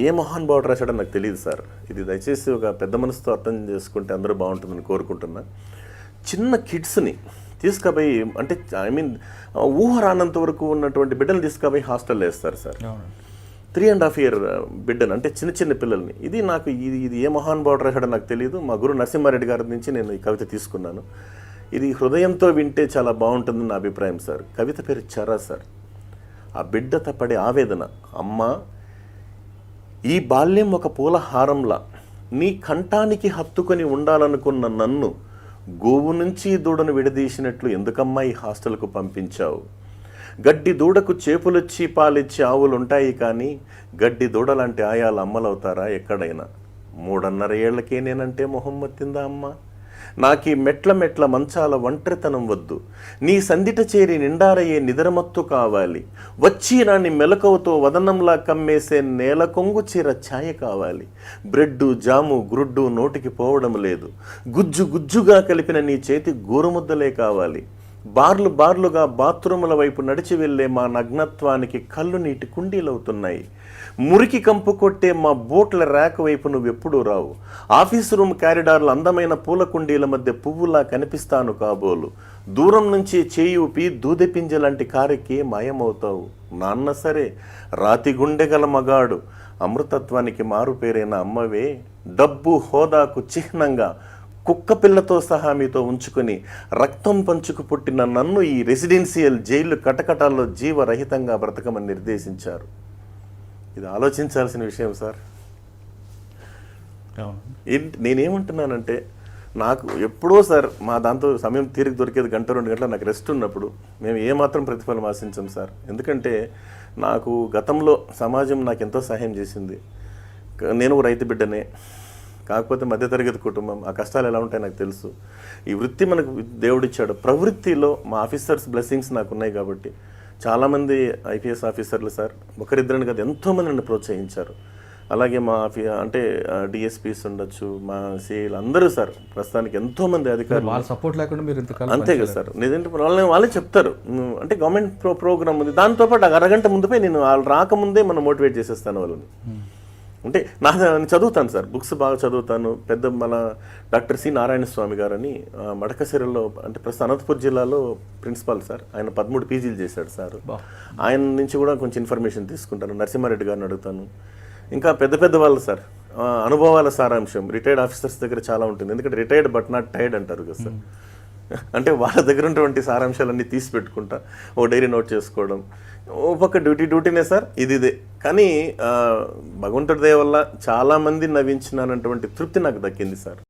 ఏ మహానుభావుడు రాశాడో నాకు తెలియదు సార్. ఇది దయచేసి ఒక పెద్ద మనసుతో అర్థం చేసుకుంటే అందరూ బాగుంటుందని కోరుకుంటున్నా. చిన్న కిడ్స్ని తీసుకుపోయి, అంటే ఐ మీన్ ఊహ రానంత వరకు ఉన్నటువంటి బిడ్డలు తీసుకుపోయి హాస్టల్లో వేస్తారు సార్. 3.5 year బిడ్డను, అంటే చిన్న చిన్న పిల్లల్ని. ఇది నాకు ఇది ఏ మహానుభావుడు రాశాడో నాకు తెలియదు. మా గురు నరసింహారెడ్డి గారి నుంచి నేను ఈ కవిత తీసుకున్నాను. ఇది హృదయంతో వింటే చాలా బాగుంటుందని నా అభిప్రాయం సార్. కవిత పేరు చరా సార్. ఆ బిడ్డ పడే ఆవేదన, అమ్మ ఈ బాల్యం ఒక పూల హారంలా నీ కంఠానికి హత్తుకొని ఉండాలనుకున్న నన్ను గోవు నుంచి దూడను విడదీసినట్లు ఎందుకమ్మా ఈ హాస్టల్కు పంపించావు? గడ్డి దూడకు చేపులొచ్చి పాలిచ్చి ఆవులుంటాయి, కానీ గడ్డి దూడలాంటి ఆయాలు అమ్మలవుతారా ఎక్కడైనా? 3.5 ఏళ్లకే నేనంటే మొహం మత్తిందా అమ్మ? నాకీ మెట్ల మంచాల ఒంటరితనం వద్దు, నీ సందిట చేరి నిండారయ్యే నిద్రమత్తు కావాలి. వచ్చి నాని మెలకువతో వదనంలా కమ్మేసే నేల కొంగు చీర ఛాయ కావాలి. బ్రెడ్డు జాము గ్రుడ్డు నోటికి పోవడం లేదు, గుజ్జుగా కలిపిన నీ చేతి గోరుముద్దలే కావాలి. బార్లుగా బాత్రూముల వైపు నడిచి వెళ్లే మా నగ్నత్వానికి కళ్ళు నీటి కుండీలవుతున్నాయి. మురికి కంపు కొట్టే మా బోట్ల ర్యాక్ వైపు నువ్వెప్పుడూ రావు. ఆఫీస్ రూమ్ కారిడార్లు అందమైన పూల కుండీల మధ్య పువ్వులా కనిపిస్తాను కాబోలు. దూరం నుంచి చేయి ఊపి దూదెపింజలాంటి కారెక్కి మాయమవుతావు. నాన్న సరే రాతి గుండెగల మగాడు, అమృతత్వానికి మారు పేరైన అమ్మవే, డబ్బు హోదాకు చిహ్నంగా కుక్క పిల్లతో సహా మీతో ఉంచుకొని రక్తం పంచుకు పుట్టిన నన్ను ఈ రెసిడెన్షియల్ జైలు కటకటాల్లో జీవరహితంగా బ్రతకమని నిర్దేశించారు. ఇది ఆలోచించాల్సిన విషయం సార్. నేనేమంటున్నానంటే, నాకు ఎప్పుడో సార్ మా దాంతో సమయం తీరిక దొరికేది 1-2 గంటల నాకు రెస్ట్ ఉన్నప్పుడు మేము ఏమాత్రం ప్రతిఫలం ఆశించాం సార్. ఎందుకంటే నాకు గతంలో సమాజం నాకు ఎంతో సహాయం చేసింది. నేను రైతు బిడ్డనే, కాకపోతే మధ్యతరగతి కుటుంబం. ఆ కష్టాలు ఎలా ఉంటాయో నాకు తెలుసు. ఈ వృత్తి మనకు దేవుడిచ్చాడు. ప్రవృత్తిలో మా ఆఫీసర్స్ బ్లెస్సింగ్స్ నాకు ఉన్నాయి కాబట్టి చాలామంది ఐపీఎస్ ఆఫీసర్లు సార్, ఒకరిద్దరిని కాదు ఎంతోమంది నన్ను ప్రోత్సహించారు. అలాగే మా అంటే డిఎస్పీస్ ఉండొచ్చు, మా సిఐలు అందరూ సార్ ప్రస్తుతానికి ఎంతోమంది అధికారులు సపోర్ట్ లేకుండా మీరు అంతే కదా సార్. నిజంటే వాళ్ళే చెప్తారు, అంటే గవర్నమెంట్ ప్రోగ్రామ్ ఉంది, దాంతోపాటు అరగంట ముందుపై నేను వాళ్ళు రాకముందే మనం మోటివేట్ చేసేస్తాను వాళ్ళని. అంటే నేను చదువుతాను సార్, బుక్స్ బాగా చదువుతాను. మన డాక్టర్ సి నారాయణ స్వామి గారని మడకశిరలో, అంటే ప్రస్తుతం అనంతపురం జిల్లాలో ప్రిన్సిపాల్ సార్. ఆయన 13 పీజీలు చేశాడు సార్. ఆయన నుంచి కూడా కొంచెం ఇన్ఫర్మేషన్ తీసుకుంటాను. నరసింహారెడ్డి గారిని అడుగుతాను. ఇంకా పెద్ద వాళ్ళు సార్, అనుభవాల సారాంశం రిటైర్డ్ ఆఫీసర్స్ దగ్గర చాలా ఉంటుంది. ఎందుకంటే రిటైర్డ్ బట్ నాట్ టైర్డ్ అంటారు కదా సార్. అంటే వాళ్ళ దగ్గర ఉన్నటువంటి సారాంశాలన్నీ తీసి పెట్టుకుంటా, ఓ డైరీ నోట్ చేసుకోవడం. ఓ పక్క డ్యూటీనే సార్, ఇదే. కానీ భగవంతుడి దయ వల్ల చాలామంది నవ్వించినటువంటి తృప్తి నాకు దక్కింది సార్.